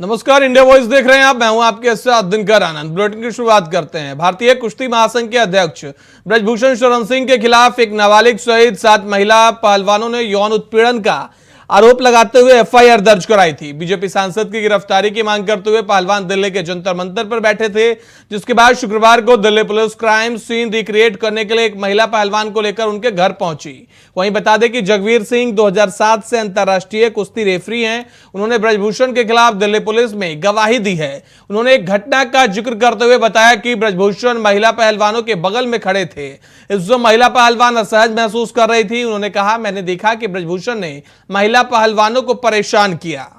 नमस्कार, India voice देख रहे हैं आप। मैं हूं आपके साथ दिनकर आनंद। बुलेटिन की शुरुआत करते हैं। भारतीय कुश्ती महासंघ के अध्यक्ष ब्रजभूषण शरण सिंह के खिलाफ एक नाबालिग सहित 7 महिला पहलवानों ने यौन उत्पीड़न का आरोप लगाते हुए एफआईआर दर्ज कराई थी। बीजेपी सांसद की गिरफ्तारी की मांग करते हुए पहलवान दिल्ली के जंतर मंतर पर बैठे थे, जिसके बाद शुक्रवार को Delhi police crime scene recreate करने के लिए एक महिला पहलवान को लेकर उनके घर पहुंची। वहीं बता दें कि जगवीर सिंह 2007 से अंतर्राष्ट्रीय कुश्ती रेफरी हैं। उन्होंने ब्रजभूषण के खिलाफ दिल्ली पुलिस में गवाही दी है। उन्होंने एक घटना का जिक्र करते हुए बताया कि ब्रजभूषण महिला पहलवानों के बगल में खड़े थे। इस समय महिला पहलवान असहज महसूस कर रही थी। उन्होंने कहा, मैंने देखा कि ब्रजभूषण ने महिला पहलवानों को परेशान किया।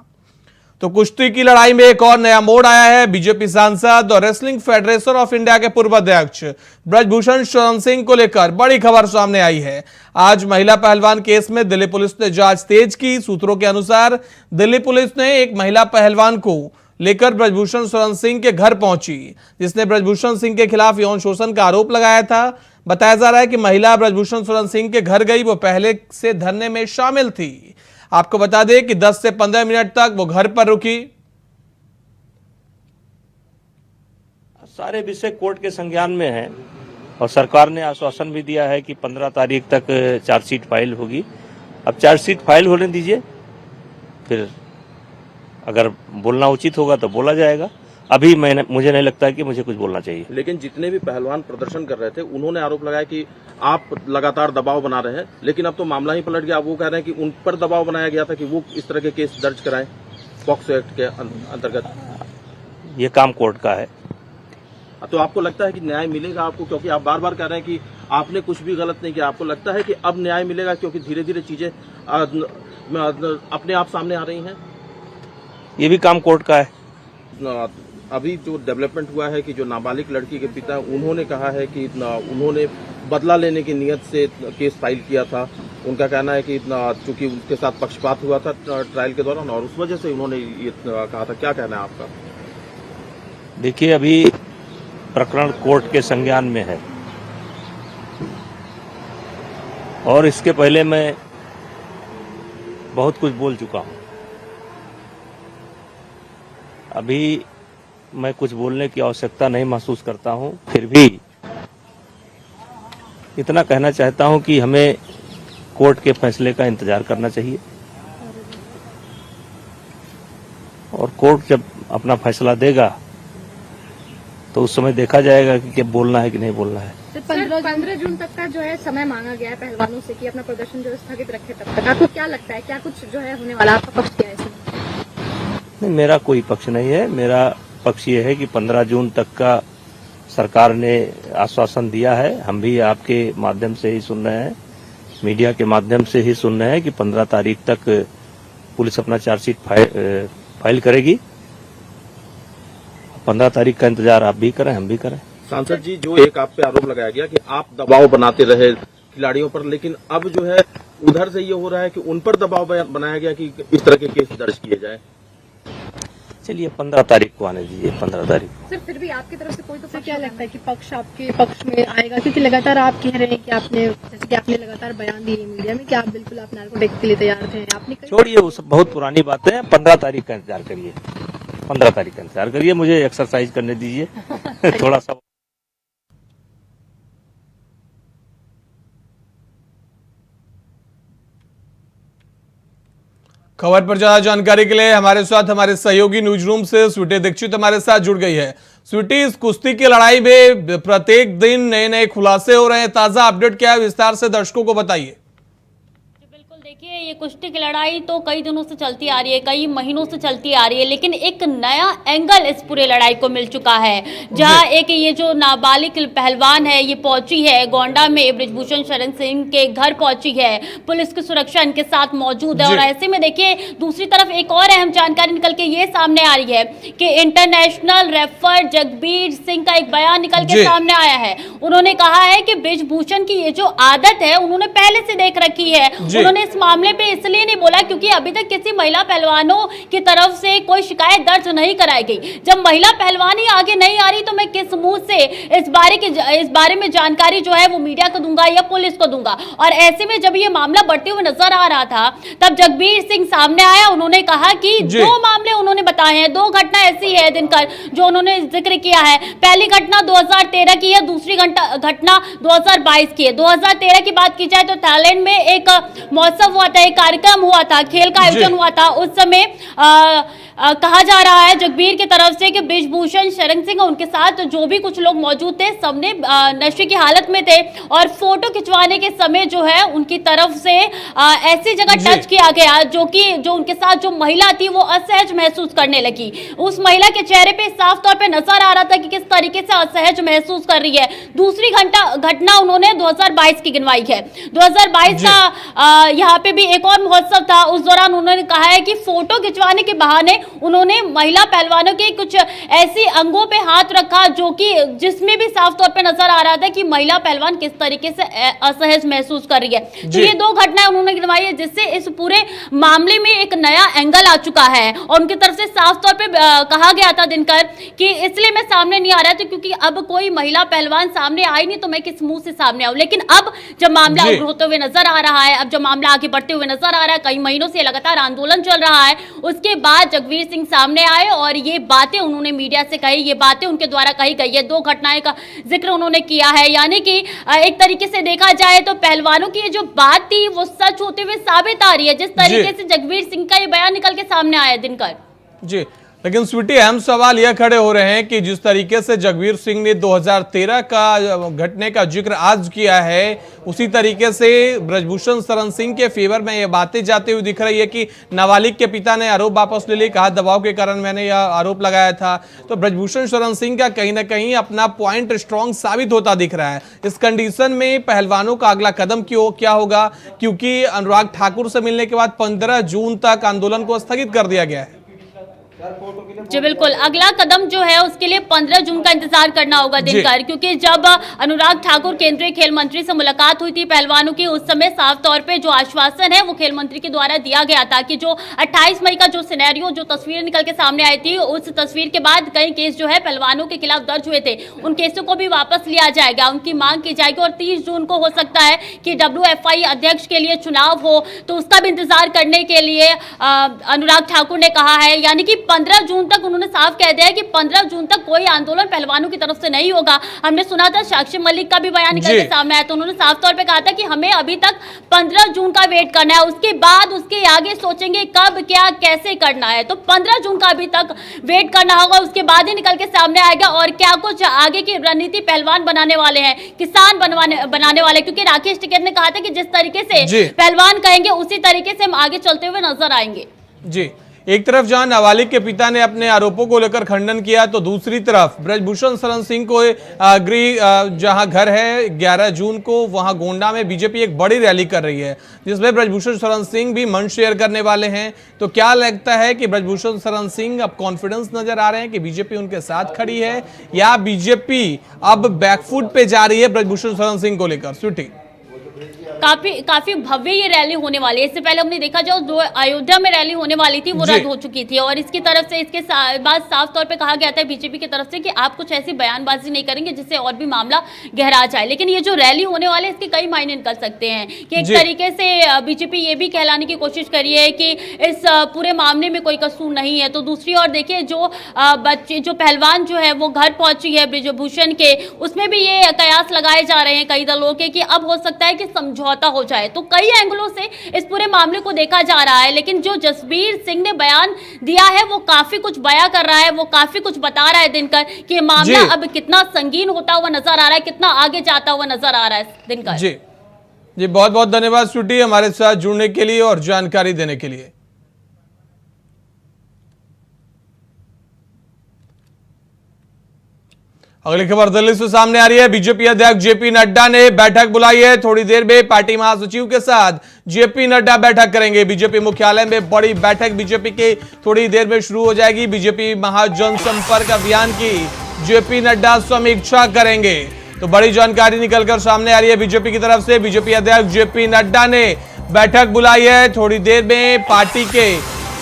तो कुश्ती की लड़ाई में एक और नया मोड़ आया है। बीजेपी सांसद और रेसलिंग फेडरेशन ऑफ इंडिया के पूर्व अध्यक्ष ब्रजभूषण शरण सिंह को लेकर बड़ी खबर सामने आई है। आज महिला पहलवान केस में दिल्ली पुलिस ने जांच तेज की। सूत्रों के अनुसार दिल्ली पुलिस ने एक महिला पहलवान को लेकर ब्रजभूषण शरण सिंह के घर पहुंची, जिसने ब्रजभूषण सिंह के खिलाफ यौन शोषण का आरोप लगाया था। बताया जा रहा है कि महिला ब्रजभूषण शरण सिंह के घर गई, वो पहले से धरने में शामिल थी। आपको बता दें कि 10 से 15 मिनट तक वो घर पर रुकी। सारे विषय कोर्ट के संज्ञान में है और सरकार ने आश्वासन भी दिया है कि 15 तारीख तक चार्जशीट फाइल होगी। अब चार्जशीट फाइल होने दीजिए, फिर अगर बोलना उचित होगा तो बोला जाएगा। अभी मुझे नहीं लगता है कि मुझे कुछ बोलना चाहिए। लेकिन जितने भी पहलवान प्रदर्शन कर रहे थे उन्होंने आरोप लगाया कि आप लगातार दबाव बना रहे हैं, लेकिन अब तो मामला ही पलट गया। वो कह रहे हैं कि उन पर दबाव बनाया गया था कि वो इस तरह के केस दर्ज कराएं पॉक्सो एक्ट के अंतर्गत। ये काम कोर्ट का है। तो आपको लगता है कि न्याय मिलेगा आपको, क्योंकि आप बार बार कह रहे हैं कि आपने कुछ भी गलत नहीं किया। आपको लगता है कि अब न्याय मिलेगा क्योंकि धीरे धीरे चीजें अपने आप सामने आ रही हैं? ये भी काम कोर्ट का है। अभी जो डेवलपमेंट हुआ है कि जो नाबालिग लड़की के पिता उन्होंने कहा है कि उन्होंने बदला लेने की नियत से केस फाइल किया था। उनका कहना है कि चूंकि उनके साथ पक्षपात हुआ था ट्रायल के दौरान और उस वजह से उन्होंने ये कहा था। क्या कहना है आपका? देखिए, अभी प्रकरण कोर्ट के संज्ञान में है और इसके पहले मैं बहुत कुछ बोल चुका हूं। अभी मैं कुछ बोलने की आवश्यकता नहीं महसूस करता हूं। फिर भी इतना कहना चाहता हूं कि हमें कोर्ट के फैसले का इंतजार करना चाहिए और कोर्ट जब अपना फैसला देगा तो उस समय देखा जाएगा कि क्या बोलना है कि नहीं बोलना है। 15 जून तक का जो है समय मांगा गया है पहलवानों से कि अपना प्रदर्शन जो स्थगित रखे तब तक। आपको क्या लगता है, क्या कुछ जो है होने वाला? आपका पक्ष क्या है इसमें? नहीं, मेरा कोई पक्ष नहीं है। मेरा पक्ष ये है कि 15 जून तक का सरकार ने आश्वासन दिया है। हम भी आपके माध्यम से ही सुन रहे हैं, मीडिया के माध्यम से ही सुन रहे हैं कि 15 तारीख तक पुलिस अपना चार्जशीट फाइल करेगी। 15 तारीख का इंतजार आप भी करें, हम भी करें। सांसद जी, जो एक आप पे आरोप लगाया गया कि आप दबाव बनाते रहे खिलाड़ियों पर, लेकिन अब जो है उधर से ये हो रहा है कि उन पर दबाव बनाया गया कि इस तरह के केस दर्ज किए जाए। चलिए 15 तारीख को आने दीजिए। 15 तारीख सर, फिर भी आपकी तरफ से कोई तो क्या लगता है कि पक्ष आपके पक्ष में आएगा? क्योंकि लगातार आप कह रहे हैं कि आपने लगातार बयान दिए मीडिया में कि आप बिल्कुल आप नार्कोटिक्स के लिए तैयार थे। आपने छोड़िए, वो सब बहुत पुरानी बातें हैं। 15 तारीख का इंतजार करिए। 15 तारीख का इंतजार करिए। मुझे एक्सरसाइज करने दीजिए थोड़ा सा। खबर पर ज्यादा जानकारी के लिए हमारे साथ हमारे सहयोगी न्यूज रूम से स्वीटी दीक्षित हमारे साथ जुड़ गई है। स्वीटी, इस कुश्ती की लड़ाई में प्रत्येक दिन नए नए खुलासे हो रहे हैं। ताजा अपडेट क्या है, विस्तार से दर्शकों को बताइए। देखिए, ये कुश्ती की लड़ाई तो कई दिनों से चलती आ रही है, कई महीनों से चलती आ रही है, लेकिन एक नया एंगल इस पूरे लड़ाई को मिल चुका है। जहां एक ये जो नाबालिग पहलवान है ये पहुंची है गोंडा में, ब्रजभूषण शरण सिंह के घर पहुंची है। पुलिस की सुरक्षा इनके साथ मौजूद है और ऐसे में देखिए दूसरी तरफ एक और अहम जानकारी निकल के ये सामने आ रही है कि इंटरनेशनल रेफर जगवीर सिंह का एक बयान निकल के सामने आया है। उन्होंने कहा है कि ब्रजभूषण की ये जो आदत है उन्होंने पहले से देख रखी है। उन्होंने इस मामले चैनल पे इसलिए नहीं बोला क्योंकि अभी तक किसी महिला पहलवानों की तरफ से कोई शिकायत दर्ज नहीं कराई गई। जब महिला पहलवान ही आगे नहीं आ रही तो मैं किस मुंह से इस बारे में जानकारी जो है वो मीडिया को दूंगा या पुलिस को दूंगा। और ऐसे में जब ये मामला बढ़ते हुए नजर आ रहा था तब जगबीर सिंह सामने आया, उन्होंने कहा कि दो मामले उन्होंने बताए हैं, दो घटना ऐसी है दिनकर जो उन्होंने जिक्र किया है। पहली घटना 2013 की है, दूसरी घटना 2022 की है। 2013 की बात की जाए तो थाईलैंड में एक महोत्सव हुआ था, एक कार्यक्रम हुआ था, खेल का आयोजन हुआ था। उस समय कहा जा रहा है जगबीर की तरफ से कि ब्रिजभूषण शरण सिंह उनके साथ जो भी कुछ लोग मौजूद थे सबने नशे की हालत में थे और फोटो खिंचवाने के समय जो है उनकी तरफ से ऐसी जगह टच किया गया जो उनके साथ जो महिला थी वो असहज महसूस करने लगी। उस महिला के चेहरे पे साफ तौर पे नजर आ रहा था कि किस तरीके से असहज महसूस कर रही है। दूसरी घटना उन्होंने 2022 की गिनवाई है। 2022 का यहाँ पे भी एक और महोत्सव था। उस दौरान उन्होंने कहा है कि फोटो खिंचवाने के बहाने उन्होंने महिला पहलवानों के कुछ ऐसी अंगों पे हाथ रखा जिसमें भी साफ तौर पे नजर आ रहा था कि महिला पहलवान किस तरीके से असहज महसूस कर रही है। तो ये दो घटनाएं उन्होंने गिनवाई है जिससे इस पूरे मामले में एक नया एंगल आ चुका है और उनकी तरफ से साफ तौर पे कहा गया था दिनकर कि इसलिए मैं सामने नहीं आ रहा था क्योंकि अब कोई महिला पहलवान सामने आई नहीं तो मैं किस मुंह से सामने आऊं। लेकिन अब जब मामला उग्र होते हुए नजर आ रहा है, अब जब मामला आगे बढ़ते हुए नजर आ रहा है, कई महीनों से लगातार आंदोलन चल रहा है, उसके बाद जगबीर सिंह सामने आए और ये बातें उन्होंने मीडिया से कही, ये बातें उनके द्वारा कही गई है। दो घटनाएं का जिक्र उन्होंने किया है, यानी कि एक तरीके से देखा जाए तो पहलवानों की ये जो बात थी वो सच होते हुए साबित आ रही है जिस तरीके से जगबीर सिंह का ये बयान निकल के सामने आया दिनकर। जी, लेकिन स्वीटी अहम सवाल यह खड़े हो रहे हैं कि जिस तरीके से जगबीर सिंह ने 2013 का घटने का जिक्र आज किया है उसी तरीके से ब्रजभूषण शरण सिंह के फेवर में यह बातें जाती हुई दिख रही है कि नाबालिग के पिता ने आरोप वापस ले लिए, कहा दबाव के कारण मैंने यह आरोप लगाया था। तो ब्रजभूषण शरण सिंह का कहीं ना कहीं अपना पॉइंट स्ट्रांग साबित होता दिख रहा है। इस कंडीशन में पहलवानों का अगला कदम क्या होगा, क्योंकि अनुराग ठाकुर से मिलने के बाद 15 जून तक आंदोलन को स्थगित कर दिया गया है। जी बिल्कुल, अगला कदम जो है उसके लिए 15 जून का इंतजार करना होगा दिनकर, क्योंकि जब अनुराग ठाकुर केंद्रीय खेल मंत्री से मुलाकात हुई थी पहलवानों की, उस समय साफ तौर पे जो आश्वासन है वो खेल मंत्री के द्वारा दिया गया था कि जो 28 मई का जो सिनेरियो, जो तस्वीर निकल के सामने आई थी, उस तस्वीर के बाद कई केस जो है पहलवानों के खिलाफ दर्ज हुए थे, उन केसों को भी वापस लिया जाएगा, उनकी मांग की जाएगी और 30 जून को हो सकता है कि WFI अध्यक्ष के लिए चुनाव हो, तो उसका भी इंतजार करने के लिए अनुराग ठाकुर ने कहा है। यानी कि 15 जून तक उन्होंने साफ कह दिया है कि 15 जून तक कोई आंदोलन पहलवानों की तरफ से नहीं होगा। हमने सुना था साक्षी मलिक का भी बयान निकल के सामने आया, तो उन्होंने साफ तौर पे कहा था कि हमें अभी तक 15 जून का वेट करना है, उसके बाद उसके आगे सोचेंगे कब क्या कैसे करना है। तो 15 जून का अभी तक वेट करना होगा, उसके बाद ही निकल के सामने आएगा और क्या कुछ आगे की रणनीति पहलवान बनाने वाले हैं, किसान बनाने वाले, क्योंकि राकेश टिकैत ने कहा था कि जिस तरीके से पहलवान कहेंगे उसी तरीके से हम आगे चलते हुए नजर आएंगे। जी, एक तरफ जहां नाबालिग के पिता ने अपने आरोपों को लेकर खंडन किया तो दूसरी तरफ ब्रजभूषण शरण सिंह को गृह जहां घर है 11 जून को वहां गोंडा में बीजेपी एक बड़ी रैली कर रही है जिसमें ब्रजभूषण शरण सिंह भी मंच शेयर करने वाले हैं। तो क्या लगता है कि ब्रजभूषण शरण सिंह अब कॉन्फिडेंस नजर आ रहे हैं कि बीजेपी उनके साथ खड़ी है या बीजेपी अब बैकफुट पे जा रही है ब्रजभूषण शरण सिंह को लेकर? स्वीटी, काफी भव्य ये रैली होने वाली है। इससे पहले हमने देखा जो अयोध्या में रैली होने वाली थी वो रद्द हो चुकी थी और इसकी तरफ से इसके बाद साफ तौर पे कहा गया था बीजेपी की तरफ से कि आप कुछ ऐसी बयानबाजी नहीं करेंगे जिससे और भी मामला गहरा जाए। लेकिन ये जो रैली होने वाली है इसके कई मायने निकल सकते हैं कि एक तरीके से बीजेपी ये भी कहलाने की कोशिश करी है कि इस पूरे मामले में कोई कसूर नहीं है। तो दूसरी ओर देखिए जो बच्चे जो पहलवान जो है वो घर पहुंची है ब्रिजभूषण के, उसमें भी ये कयास लगाए जा रहे हैं कई दलों के कि अब हो सकता है कि समझौता हो जाए। तो कई एंगलों से इस पूरे मामले को देखा जा रहा है, लेकिन जो जसबीर सिंह ने बयान दिया है वो काफी कुछ बयां कर रहा है, वो काफी कुछ बता रहा है दिनकर कि मामला अब कितना संगीन होता हुआ नजर आ रहा है, कितना आगे जाता हुआ नजर आ रहा है दिनकर। जी बहुत बहुत धन्यवाद स्वीटी हमारे साथ जुड़ने के लिए और जानकारी देने के लिए। अगली खबर दिल्ली से सामने आ रही है। बीजेपी अध्यक्ष जेपी नड्डा ने बैठक बुलाई है। थोड़ी देर में पार्टी महासचिव के साथ जेपी नड्डा बैठक करेंगे। बीजेपी मुख्यालय में बड़ी बैठक बीजेपी की थोड़ी देर में शुरू हो जाएगी। बीजेपी महाजन संपर्क अभियान की जेपी नड्डा समीक्षा करेंगे। तो बड़ी जानकारी निकलकर सामने आ रही है बीजेपी की तरफ से। बीजेपी अध्यक्ष जेपी नड्डा ने बैठक बुलाई है। थोड़ी देर में पार्टी के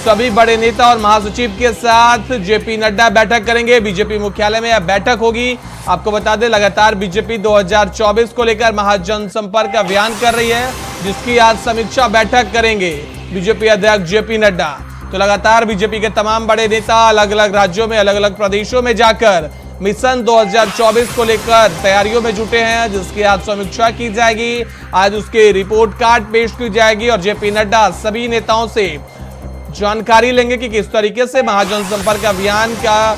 सभी बड़े नेता और महासचिव के साथ जेपी नड्डा बैठक करेंगे। बीजेपी मुख्यालय में यह बैठक होगी। आपको बता दें, लगातार बीजेपी 2024 को लेकर महाजनसंपर्क अभियान कर रही है, जिसकी आज समीक्षा बैठक करेंगे बीजेपी अध्यक्ष जेपी नड्डा। तो लगातार बीजेपी के तमाम बड़े नेता अलग अलग राज्यों में, अलग अलग प्रदेशों में जाकर मिशन 2024 को लेकर तैयारियों में जुटे हैं, जिसकी आज समीक्षा की जाएगी। आज उसके रिपोर्ट कार्ड पेश की जाएगी और जेपी नड्डा सभी नेताओं से जानकारी लेंगे कि किस तरीके से महाजनसंपर्क अभियान का।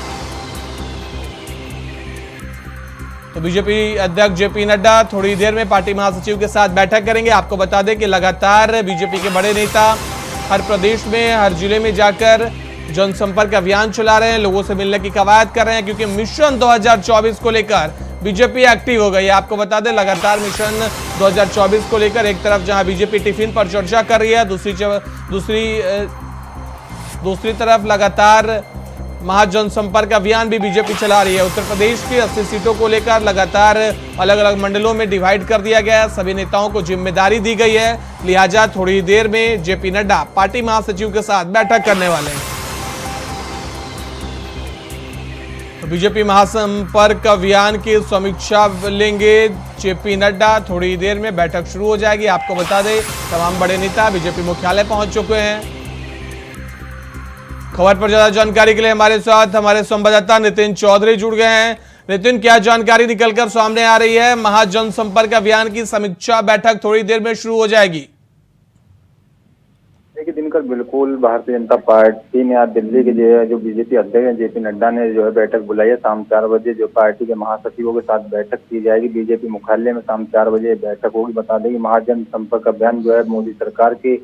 तो बीजेपी अध्यक्ष जेपी नड्डा थोड़ी देर में पार्टी महासचिव के साथ बैठक करेंगे। आपको बता दें कि लगातार बीजेपी के बड़े नेता हर प्रदेश में, हर जिले में जाकर जनसंपर्क अभियान चला रहे हैं, लोगों से मिलने की कवायद कर रहे हैं, क्योंकि मिशन 2024 को लेकर बीजेपी एक्टिव हो गई है। आपको बता दें, लगातार मिशन 2024 को लेकर एक तरफ जहां बीजेपी टिफिन पर चर्चा कर रही है, दूसरी तरफ लगातार महाजनसंपर्क अभियान भी बीजेपी चला रही है। उत्तर प्रदेश की 80 सीटों को लेकर लगातार अलग अलग मंडलों में डिवाइड कर दिया गया है। सभी नेताओं को जिम्मेदारी दी गई है, लिहाजा थोड़ी देर में जेपी नड्डा पार्टी महासचिव के साथ बैठक करने वाले हैं। तो बीजेपी महासंपर्क अभियान की समीक्षा लेंगे जेपी नड्डा। थोड़ी देर में बैठक शुरू हो जाएगी। आपको बता दें, तमाम बड़े नेता बीजेपी मुख्यालय पहुंच चुके हैं। खबर पर ज्यादा जानकारी के लिए हमारे साथ हमारे संवाददाता नितिन चौधरी जुड़ गए हैं। नितिन, क्या जानकारी निकलकर सामने आ रही है? महाजनसंपर्क अभियान की समीक्षा बैठक थोड़ी देर में शुरू हो जाएगी। देखिए दिनकर, बिल्कुल भारतीय जनता पार्टी ने आज दिल्ली के जो बीजेपी अध्यक्ष जेपी नड्डा ने जो है बैठक बुलाई है। शाम 4 बजे जो पार्टी के महासचिवों के साथ बैठक की जाएगी बीजेपी मुख्यालय में। शाम 4 बजे बैठक होगी। बता दें कि महाजनसंपर्क अभियान जो है मोदी सरकार के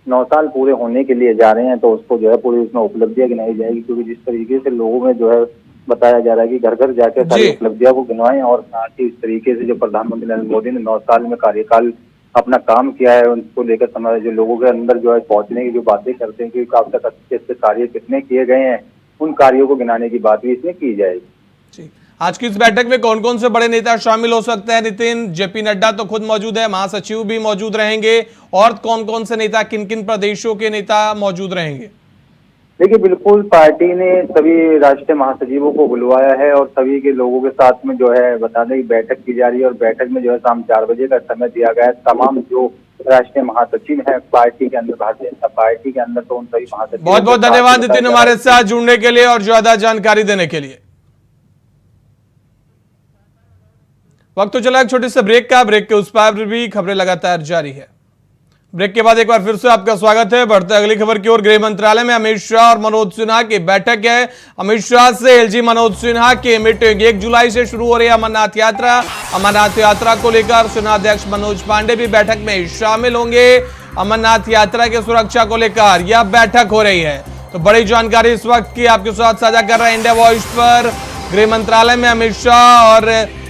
9 साल पूरे होने के लिए जा रहे हैं, तो उसको जो है पूरी उसमें उपलब्धियां गिनाई जाएगी। क्योंकि जिस तरीके से लोगों में जो है बताया जा रहा है कि घर घर जाकर सारी उपलब्धियों को गिनवाएं, और साथ ही इस तरीके से जो प्रधानमंत्री नरेंद्र मोदी ने 9 साल में कार्यकाल अपना काम किया है, उनको लेकर समाज जो लोगों के अंदर जो है पहुंचने की जो बातें करते हैं कि अब तक अच्छे कार्य कितने किए गए हैं, उन कार्यों को गिनाने की बात भी इसमें की जाएगी। आज की इस बैठक में कौन कौन से बड़े नेता शामिल हो सकते हैं नितिन? जेपी नड्डा तो खुद मौजूद है, महासचिव भी मौजूद रहेंगे, और कौन कौन से नेता, किन किन प्रदेशों के नेता मौजूद रहेंगे? देखिए बिल्कुल, पार्टी ने सभी राष्ट्रीय महासचिवों को बुलवाया है और सभी के लोगों के साथ में जो है बता दें बैठक की जा रही है। और बैठक में जो है शाम 4 बजे का समय दिया गया है। तमाम जो राष्ट्रीय महासचिव है पार्टी के अंदर, भारतीय जनता पार्टी के अंदर, तो उन सभी महासचिव। बहुत बहुत धन्यवाद नितिन हमारे साथ जुड़ने के लिए और ज्यादा जानकारी देने के लिए। वक्त तो चला एक छोटे से ब्रेक का। ब्रेक के उस पार भी खबरें लगातार जारी है। ब्रेक के बाद एक बार फिर से आपका स्वागत है। बढ़ते अगली खबर की ओर। गृह मंत्रालय में अमित शाह और मनोज सिन्हा की बैठक है। अमित शाह से एलजी मनोज सिन्हा की मीटिंग। 1 जुलाई से शुरू हो रही है अमरनाथ यात्रा। अमरनाथ यात्रा को लेकर सेना अध्यक्ष मनोज पांडे भी बैठक में शामिल होंगे। अमरनाथ यात्रा की सुरक्षा को लेकर यह बैठक हो रही है। तो बड़ी जानकारी इस वक्त की आपके साथ साझा कर रहे हैं इंडिया वॉइस पर। गृह मंत्रालय में अमित शाह और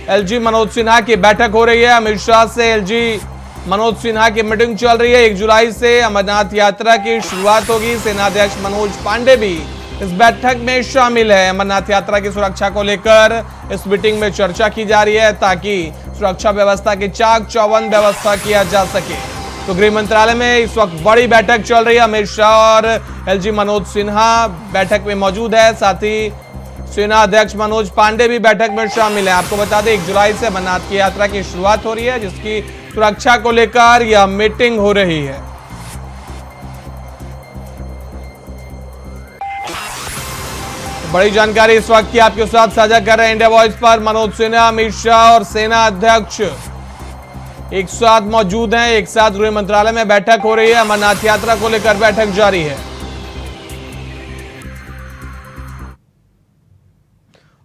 एलजी मनोज सिन्हा की बैठक हो रही है। अमित शाह से एलजी मनोज सिन्हा की मीटिंग चल रही है। 1 जुलाई से अमरनाथ यात्रा की शुरुआत होगी। सेनाध्यक्ष मनोज पांडे भी इस बैठक में शामिल है। अमरनाथ यात्रा की सुरक्षा को लेकर इस मीटिंग में चर्चा की जा रही है, ताकि सुरक्षा व्यवस्था की चाक चौबंद व्यवस्था किया जा सके। तो गृह मंत्रालय में इस वक्त बड़ी बैठक चल रही है। अमित शाह और एलजी मनोज सिन्हा बैठक में मौजूद है। साथ ही सेना अध्यक्ष मनोज पांडे भी बैठक में शामिल है। आपको बता दें 1 जुलाई से अमरनाथ की यात्रा की शुरुआत हो रही है, जिसकी सुरक्षा को लेकर यह मीटिंग हो रही है। बड़ी जानकारी इस वक्त की आपके साथ साझा कर रहे हैं इंडिया वॉइस पर। मनोज सिन्हा, अमित शाह और सेना अध्यक्ष एक साथ मौजूद हैं। एक साथ गृह मंत्रालय में बैठक हो रही है। अमरनाथ यात्रा को लेकर बैठक जारी है।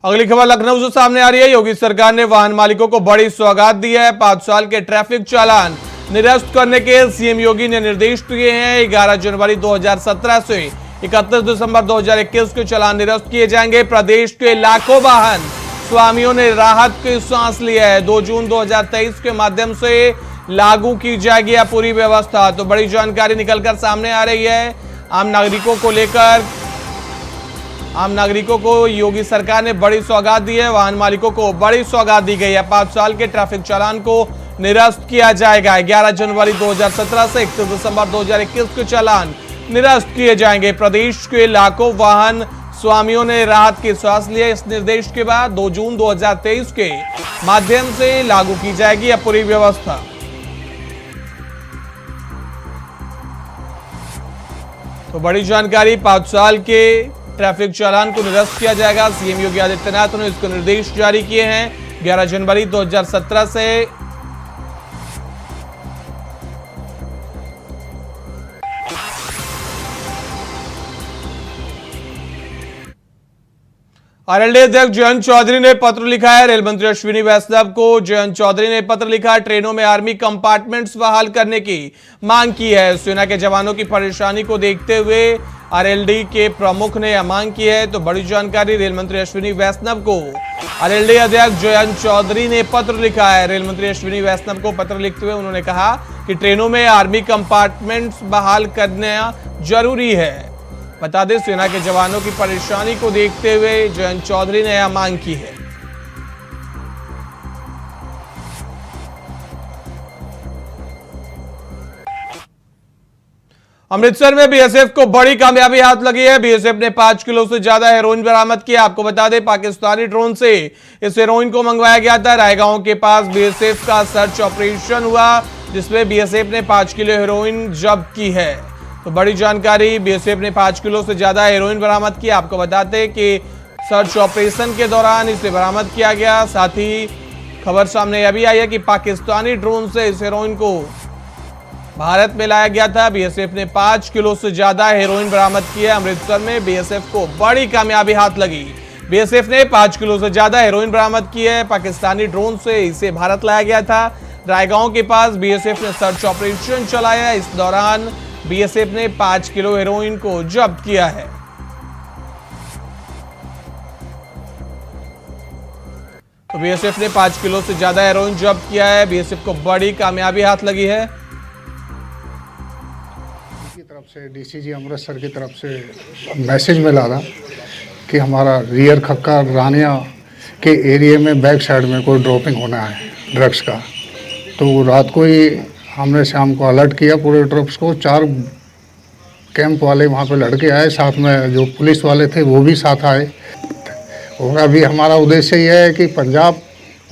अगली खबर लखनऊ से सामने आ रही है। योगी सरकार ने वाहन मालिकों को बड़ी सौगात दी है। 5 साल के ट्रैफिक चालान निरस्त करने के सीएम योगी ने निर्देश दिए हैं। 11 जनवरी 2017 से 31 दिसंबर 2021 के चालान निरस्त किए जाएंगे। प्रदेश के लाखों वाहन स्वामियों ने राहत की सांस ली है। 2 जून 2023 के माध्यम से लागू की जाएगी यह पूरी व्यवस्था। तो बड़ी जानकारी निकलकर सामने आ रही है। आम नागरिकों को योगी सरकार ने बड़ी सौगात दी है। वाहन मालिकों को बड़ी सौगात दी गई है। 5 साल के ट्रैफिक चालान को निरस्त किया जाएगा। 11 जनवरी 2017 से 31 दिसंबर 2021 के चालान निरस्त किए जाएंगे। प्रदेश के लाखों वाहन स्वामियों ने राहत की सांस ली। इस निर्देश के बाद 2 जून 2023 के माध्यम से लागू की जाएगी यह पूरी व्यवस्था। तो बड़ी जानकारी, 5 साल के ट्रैफिक चालान को निरस्त किया जाएगा। सीएम योगी आदित्यनाथ ने इसको निर्देश जारी किए हैं। 11 जनवरी 2017 से आरएलडी अध्यक्ष जयंत चौधरी ने पत्र लिखा है रेल मंत्री अश्विनी वैष्णव को। जयंत चौधरी ने पत्र लिखा, ट्रेनों में आर्मी कंपार्टमेंट्स बहाल करने की मांग की है। सेना के जवानों की परेशानी को देखते हुए आरएलडी के प्रमुख ने यह मांग की है। तो बड़ी जानकारी, रेल मंत्री अश्विनी वैष्णव को आरएलडी अध्यक्ष जयंत चौधरी ने पत्र लिखा है। रेल मंत्री अश्विनी वैष्णव को पत्र लिखते हुए उन्होंने कहा कि ट्रेनों में आर्मी कंपार्टमेंट्स बहाल करना जरूरी है। बता दें, सेना के जवानों की परेशानी को देखते हुए जयंत चौधरी ने यह मांग की है। अमृतसर में बीएसएफ को बड़ी कामयाबी हाथ लगी है। बीएसएफ ने 5 किलो से ज्यादा हेरोइन बरामद किया। आपको बता दें, पाकिस्तानी ड्रोन से इस हेरोइन को मंगवाया गया था। रायगांव के पास बीएसएफ का सर्च ऑपरेशन हुआ, जिसमें बीएसएफ ने 5 किलो हेरोइन जब्त की है। तो बड़ी जानकारी, बीएसएफ ने 5 किलो से ज्यादा हेरोइन बरामद किया। आपको बताते हैं कि सर्च ऑपरेशन के दौरान इसे बरामद किया गया। साथ ही खबर सामने यह भी आई है कि पाकिस्तानी ड्रोन से इस हेरोइन को भारत में लाया गया था। बीएसएफ ने 5 किलो से ज्यादा हेरोइन बरामद की है। अमृतसर में बीएसएफ को बड़ी कामयाबी हाथ लगी। बीएसएफ ने 5 किलो से ज्यादा हेरोइन बरामद की है। पाकिस्तानी ड्रोन से इसे भारत लाया गया था। रायगांव के पास बीएसएफ ने सर्च ऑपरेशन चलाया। इस दौरान बीएसएफ ने 5 किलो हेरोइन को जब्त किया है। तो बीएसएफ ने 5 किलो से ज्यादा हेरोइन जब्त किया है। बीएसएफ को बड़ी कामयाबी हाथ लगी है। की तरफ से डीसीजी अमृतसर की तरफ से मैसेज मिला था कि हमारा रियर खक्का रानिया के एरिया में बैक साइड में कोई ड्रॉपिंग होना है ड्रग्स का। तो रात को ही हमने शाम को अलर्ट किया पूरे ट्रप्स को। 4 कैंप वाले वहाँ पे लड़के आए, साथ में जो पुलिस वाले थे वो भी साथ आए। और अभी हमारा उद्देश्य ये है कि पंजाब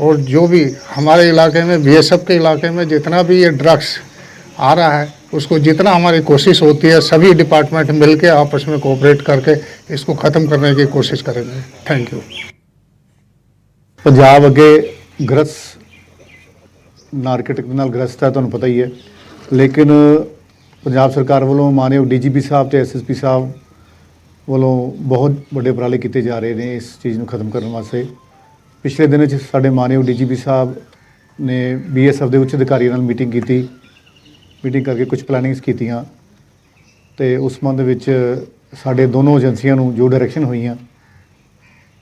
और जो भी हमारे इलाके में बीएसएफ के इलाके में जितना भी ये ड्रग्स आ रहा है, उसको जितना हमारी कोशिश होती है सभी डिपार्टमेंट मिल के आपस में कोऑपरेट करके इसको ख़त्म करने की कोशिश करेंगे। Thank you. पंजाब अगे ग्रस्त नारकेटिक नाल ग्रस्त है, तुहानूं पता ही है। लेकिन पंजाब सरकार वालों मानयोग डीजीपी साहब ते एसएसपी साहब वालों बहुत बड़े उपराले किए जा रहे हैं इस चीज़ को खत्म करने वास्ते। पिछले दिनों साडे मानयोग डीजीपी साहब ने बीएसएफ के उच्च अधिकारियों नाल मीटिंग की। मीटिंग करके कुछ प्लानिंग्स कीतियां ते उस संबंध विच साडे दोनों एजेंसियां नूं जो डायरैक्शन हुई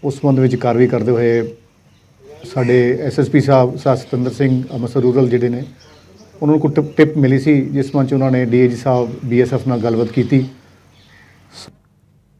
उस संबंध विच कार्रवाई करते हुए साडे एसएसपी साहब सतंदर सिंह अमृतसर रूरल जिहड़े ने उन्होंने को टिप मिली सी, जिस संबंध उन्होंने डीएजी साहब बीएसएफ नाल गलबात की।